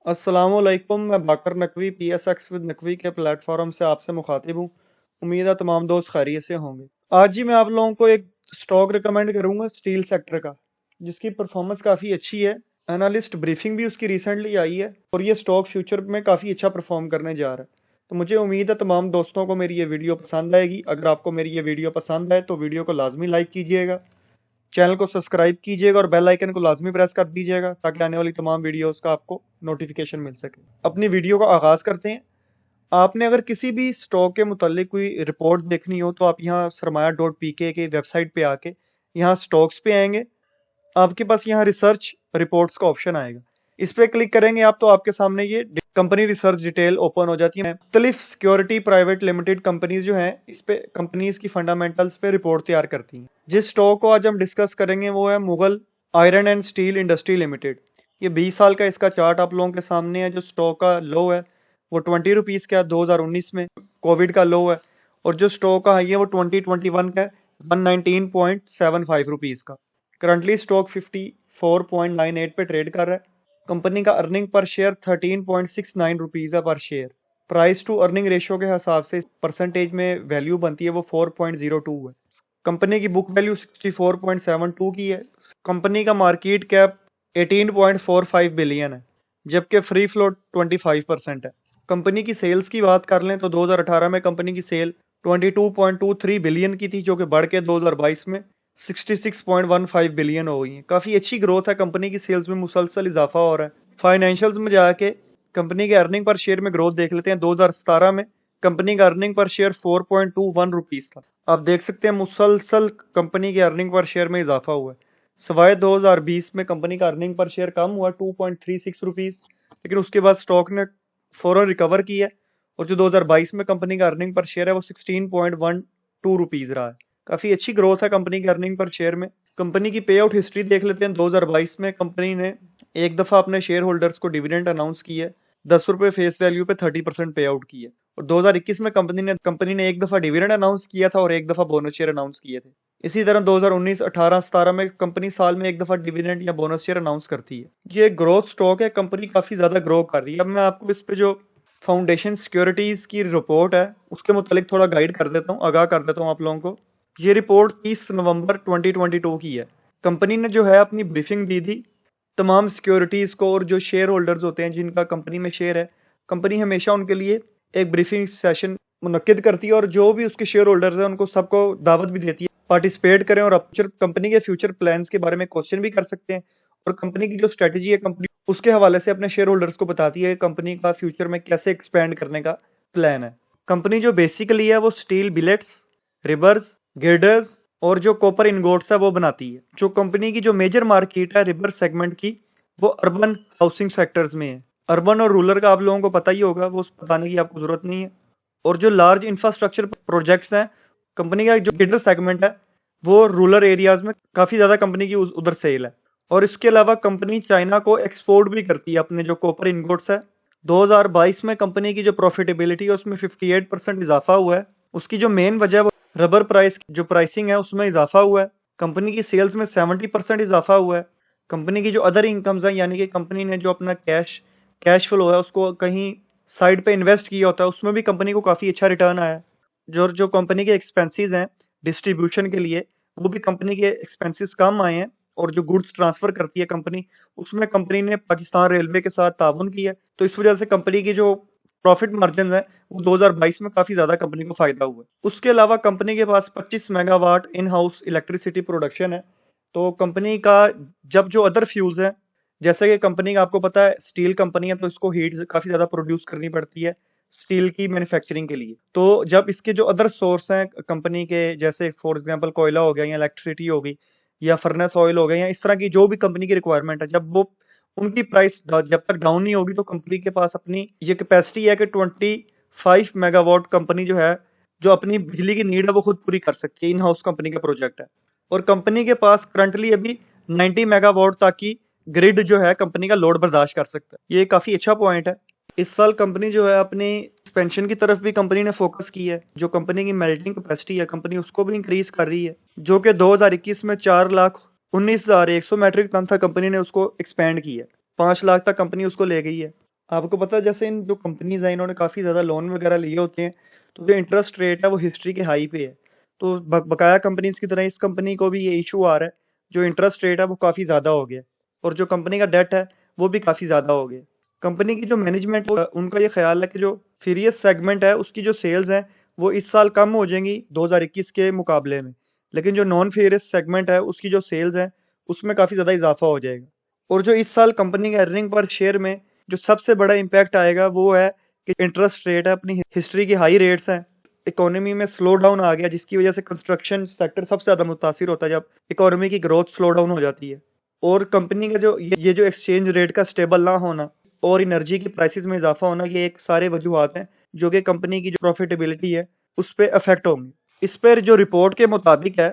अस्सलामुअलैकुम। मैं बाकर Naqvi PSX with Naqvi के प्लेटफॉर्म से आपसे मुखातिब हूँ। उम्मीद है तमाम दोस्त खैरियत से होंगे। आज ही मैं आप लोगों को एक स्टॉक रिकमेंड करूंगा स्टील सेक्टर का, जिसकी परफॉर्मेंस काफ़ी अच्छी है। एनालिस्ट ब्रीफिंग भी उसकी रिसेंटली आई है और ये स्टॉक फ्यूचर में काफ़ी अच्छा परफॉर्म करने जा रहा है। तो मुझे उम्मीद है तमाम दोस्तों को मेरी ये वीडियो पसंद आएगी। अगर आपको मेरी ये वीडियो पसंद आए तो वीडियो को लाजमी लाइक कीजिएगा, चैनल को सब्सक्राइब कीजिएगा और बेल आइकन को लाजमी प्रेस कर दीजिएगा ताकि आने वाली तमाम वीडियोस का आपको नोटिफिकेशन मिल सके। अपनी वीडियो का आगाज़ करते हैं। आपने अगर किसी भी स्टॉक के मुतालिक कोई रिपोर्ट देखनी हो तो आप यहाँ सरमाया.pk की वेबसाइट पे आके यहाँ स्टॉक्स पे आएंगे। आपके पास यहाँ रिसर्च रिपोर्ट्स का ऑप्शन आएगा। इस पे क्लिक करेंगे आप तो आपके सामने ये कंपनी रिसर्च डिटेल ओपन हो जाती है। मुख्तलिफ सिक्योरिटी प्राइवेट लिमिटेड कंपनीज जो हैं इस पे कंपनीज की फंडामेंटल्स पे रिपोर्ट तैयार करती हैं। जिस स्टॉक को आज हम डिस्कस करेंगे वो है Mughal iron and steel industry limited. ये 20 साल का इसका चार्ट आप लोगों के सामने है। जो स्टॉक का लो है वो 20 रुपीज़ का 2019 में कोविड का लो है, और जो स्टॉक का हाई है वो 2021 का 119.75 रुपीज़ का। करंटली स्टॉक 54.98 पे ट्रेड कर रहा है। कंपनी का अर्निंग पर शेयर 13.69 रुपीज़ है पर share. Price to earning ratio के हिसाब से परसेंटेज में वैल्यू बनती है वो 4.02 है। कंपनी की बुक वैल्यू 64.72 की है। कंपनी का मार्केट कैप 18.45 बिलियन है, जबकि फ्री फ्लोट 25% है। कंपनी की सेल्स की बात कर लें तो 2018 में कंपनी की सेल 22.23 बिलियन की थी, जो कि बढ़ के 2022 में 66.15 बिलियन हो गई है। काफ़ी अच्छी ग्रोथ है, कंपनी की सेल्स में मुसलसल इजाफा हो रहा है। फाइनेंशियल्स में जाके कंपनी के अर्निंग पर शेयर में ग्रोथ देख लेते हैं। 2017 में कंपनी का अर्निंग पर शेयर 4.21 रुपीज़ था। आप देख सकते हैं मुसलसल कंपनी के अर्निंग पर शेयर में इजाफा हुआ है। सवाए 2020 में कंपनी का अर्निंग पर शेयर कम हुआ 2.36 रुपीज़, लेकिन उसके बाद स्टॉक ने फौरन रिकवर किया और जो 2022 में कंपनी का अर्निंग पर शेयर है वो 16.12 रुपीज़ रहा है। काफ़ी अच्छी ग्रोथ है कंपनी के अर्निंग पर शेयर में। कंपनी की पे आउट हिस्ट्री देख लेते हैं। 2022 में कंपनी ने एक दफ़ा अपने शेयर होल्डर्स को डिविडेंड अनाउंस किया है। 10 रुपये फेस वैल्यू पे 30% पे आउट की है। और 2021 में कंपनी ने एक दफ़ा डिविडेंड अनाउंस किया था और एक दफ़ा बोनस शेयर अनाउंस किए थे। इसी तरह 2019, 18, 17 में कंपनी साल में एक दफ़ा डिविडेंड या बोनस शेयर अनाउंस करती है। ये ग्रोथ स्टॉक है, कंपनी काफ़ी ज़्यादा ग्रो कर रही है। अब मैं आपको इस पे जो फाउंडेशन सिक्योरिटीज़ की रिपोर्ट है उसके मुतालिक थोड़ा गाइड कर देता हूँ, आगाह कर देता हूँ आप लोगों को। ये रिपोर्ट 30 नवंबर 2022 की है। कंपनी ने जो है अपनी ब्रीफिंग दी थी तमाम सिक्योरिटीज़ को, और जो शेयर होल्डर्स होते हैं जिनका कंपनी में शेयर है, कंपनी हमेशा उनके लिए एक ब्रीफिंग सेशन मुनक्किद करती है और जो भी उसके शेयर होल्डर्स हैं उनको सबको दावत भी देती है पार्टिसिपेट करें और कंपनी के फ्यूचर प्लान्स के बारे में क्वेश्चन भी कर सकते हैं। और कंपनी की जो स्ट्रेटजी है कंपनी उसके हवाले से अपने शेयर होल्डर्स को बताती है कंपनी का फ्यूचर में कैसे एक्सपेंड करने का प्लान है। कंपनी जो बेसिकली है वो स्टील बिलेट्स, रिबर्स, गिर्डर्स और जो कॉपर इनगोट्स है वो बनाती है। जो कंपनी की जो मेजर मार्केट है रिबर सेगमेंट की वो अर्बन हाउसिंग सेक्टर्स में है। अर्बन और रूरल का आप लोगों को पता ही होगा, वो बताने की आपको जरूरत नहीं है। और जो लार्ज इंफ्रास्ट्रक्चर प्रोजेक्ट्स हैं, कंपनी का जो गिल्डर सेगमेंट है वो रूरल एरियाज में काफ़ी ज़्यादा कंपनी की उधर सेल है। और इसके अलावा कंपनी चाइना को एक्सपोर्ट भी करती है अपने जो कॉपर इनगोट्स है। 2022 में कंपनी की जो प्रॉफिटेबिलिटी है उसमें 58% इजाफा हुआ है। उसकी जो मेन वजह है वो रबर प्राइस जो प्राइसिंग है उसमें इजाफा हुआ है। कंपनी की सेल्स में 70% इजाफा हुआ है। कंपनी की जो अदर इनकम्स हैं, यानी कि कंपनी ने जो अपना कैश फ्लो है उसको कहीं साइड पे इन्वेस्ट किया होता है, उसमें भी कंपनी को काफ़ी अच्छा रिटर्न आया है। जो जो कंपनी के एक्सपेंसेस हैं डिस्ट्रीब्यूशन के लिए, वो भी कंपनी के एक्सपेंसेस कम आए हैं। और जो गुड्स ट्रांसफर करती है कंपनी, उसमें कंपनी ने पाकिस्तान रेलवे के साथ ताउन किया है। तो इस वजह से कंपनी की जो प्रॉफिट मार्जिन है वो 2022 में काफ़ी ज़्यादा कंपनी को फायदा हुआ है। उसके अलावा कंपनी के पास 25 megawatt in house electricity production है। तो कंपनी का जब जो अदर फ्यूल्स हैं, जैसे कि कंपनी का आपको पता है स्टील कंपनी है तो इसको हीट काफ़ी ज़्यादा प्रोड्यूस करनी पड़ती है स्टील की मैन्युफैक्चरिंग के लिए। तो जब इसके जो अदर सोर्स हैं कंपनी के, जैसे फॉर एग्जांपल कोयला हो गया या इलेक्ट्रिसिटी हो गई या फर्नेस ऑयल हो गया या इस तरह की जो भी कंपनी की रिक्वायरमेंट है, जब वो उनकी प्राइस जब तक डाउन नहीं होगी तो कंपनी के पास अपनी ये कैपेसिटी है कि 25 मेगावाट कंपनी जो है जो अपनी बिजली की नीड है वो खुद पूरी कर सकती है। इन हाउस कंपनी का प्रोजेक्ट है और कंपनी के पास करंटली अभी 90 मेगावाट तक की ग्रिड जो है कंपनी का लोड बर्दाश्त कर सकता है। ये काफ़ी अच्छा पॉइंट है। इस साल कंपनी जो है अपनी एक्सपेंशन की तरफ भी कंपनी ने फोकस की है। जो कंपनी की मेल्टिंग कैपेसिटी है कंपनी उसको भी इंक्रीज कर रही है, जो कि 2021 में 4,19,100 मैट्रिक टन था, कंपनी ने उसको एक्सपेंड किया है। 5 लाख तक कंपनी उसको ले गई है। आपको पता है जैसे इन जो कंपनीज हैं इन्होंने काफ़ी ज़्यादा लोन वगैरह लिए होते हैं, तो जो इंटरेस्ट रेट है वो हिस्ट्री के हाई पे है। तो बकाया कंपनीज की तरह इस कंपनी को भी ये इशू आ रहा है, जो इंटरेस्ट रेट है वो काफ़ी ज़्यादा हो गया और जो कंपनी का डेट है वो भी काफ़ी ज़्यादा हो गया। कंपनी की जो मैनेजमेंट उनका ये ख्याल है कि जो फेरियस सेगमेंट है उसकी जो सेल्स हैं वो इस साल कम हो जाएंगी 2021 के मुकाबले में, लेकिन जो नॉन फेरियस सेगमेंट है उसकी जो सेल्स हैं उसमें काफ़ी ज़्यादा इजाफा हो जाएगा। और जो इस साल कंपनी के अर्निंग पर शेयर में जो सबसे बड़ा इम्पैक्ट आएगा वो है कि इंटरेस्ट रेट है अपनी हिस्ट्री की हाई रेट्स हैं, इकोनॉमी में स्लो डाउन आ गया जिसकी वजह से कंस्ट्रक्शन सेक्टर सबसे ज़्यादा मुतासिर होता है जब इकोनॉमी की ग्रोथ स्लो डाउन हो जाती है। और कंपनी का जो ये जो एक्सचेंज रेट का स्टेबल ना होना और एनर्जी की प्राइसेस में इजाफा होना, ये एक सारे वजूहात हैं जो कि कंपनी की जो प्रॉफिटेबिलिटी है उस पर अफेक्ट होंगे। इस पर जो रिपोर्ट के मुताबिक है,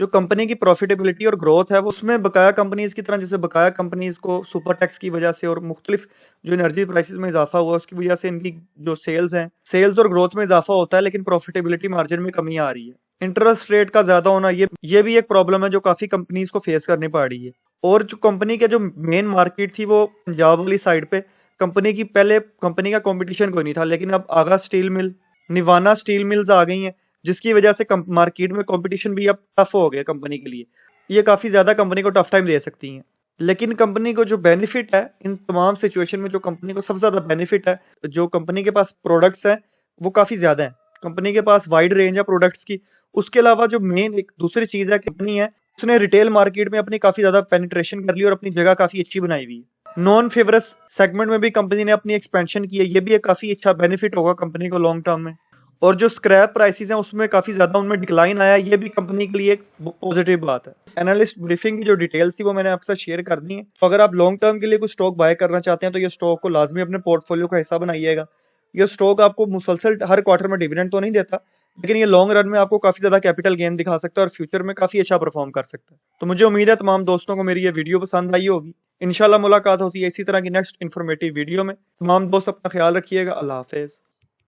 जो कंपनी की प्रॉफिटेबिलिटी और ग्रोथ है वो उसमें बकाया कंपनीज की तरह, जैसे बकाया कंपनीज को सुपर टैक्स की वजह से और मुख्तलिफ जो एनर्जी प्राइसेस में इजाफा हुआ उसकी वजह से इनकी जो सेल्स हैं, सेल्स और ग्रोथ में इजाफा होता है लेकिन प्रॉफिटेबिलिटी मार्जिन में कमी आ रही है। इंटरेस्ट रेट का ज्यादा होना ये भी एक प्रॉब्लम है जो काफी कंपनीज को फेस करनी पड़ रही है। और जो कंपनी के जो मेन मार्केट थी वो पंजाब वाली साइड पे कंपनी की, पहले कंपनी का कंपटीशन कोई नहीं था, लेकिन अब आगा स्टील मिल, निवाना स्टील मिल्स आ गई हैं जिसकी वजह से मार्केट में कंपटीशन भी अब टफ हो गया कंपनी के लिए। ये काफी ज्यादा कंपनी को टफ टाइम दे सकती हैं। लेकिन कंपनी को जो बेनिफिट है इन तमाम सिचुएशन में, जो कंपनी को सबसे ज्यादा बेनिफिट है, जो कंपनी के पास प्रोडक्ट्स हैं वो काफी ज्यादा है, कंपनी के पास वाइड रेंज है प्रोडक्ट्स की। उसके अलावा जो मेन एक दूसरी चीज है, कंपनी है उसने रिटेल मार्केट में अपनी काफी ज्यादा पेनिट्रेशन कर ली और अपनी जगह काफी अच्छी बनाई हुई है। नॉन फेवरस सेगमेंट में भी कंपनी ने अपनी एक्सपेंशन की है, ये भी एक काफी अच्छा बेनिफिट होगा कंपनी को लॉन्ग टर्म में। और जो स्क्रैप प्राइसेस हैं उसमें काफी ज्यादा उनमें डिक्लाइन आया, ये भी कंपनी के लिए एक पॉजिटिव बात है। एनालिस्ट ब्रीफिंग की जो डिटेल्स थी वो मैंने आपके साथ शेयर कर दी है। तो अगर आप लॉन्ग टर्म के लिए कुछ स्टॉक बाय करना चाहते हैं तो ये स्टॉक को लाजमी अपने पोर्टफोलियो का हिस्सा बनाइएगा। ये स्टॉक आपको मुसलसल हर क्वार्टर में डिविडेंड तो नहीं देता, लेकिन ये लॉन्ग रन में आपको काफी ज्यादा कैपिटल गेन दिखा सकता है और फ्यूचर में काफी अच्छा परफॉर्म कर सकता है। तो मुझे उम्मीद है तमाम दोस्तों को मेरी ये वीडियो पसंद आई होगी। इंशाल्लाह मुलाकात होती है इसी तरह की नेक्स्ट इन्फॉर्मेटिव वीडियो में। तमाम दोस्त अपना ख्याल रखिएगा। अल्लाह हाफिज।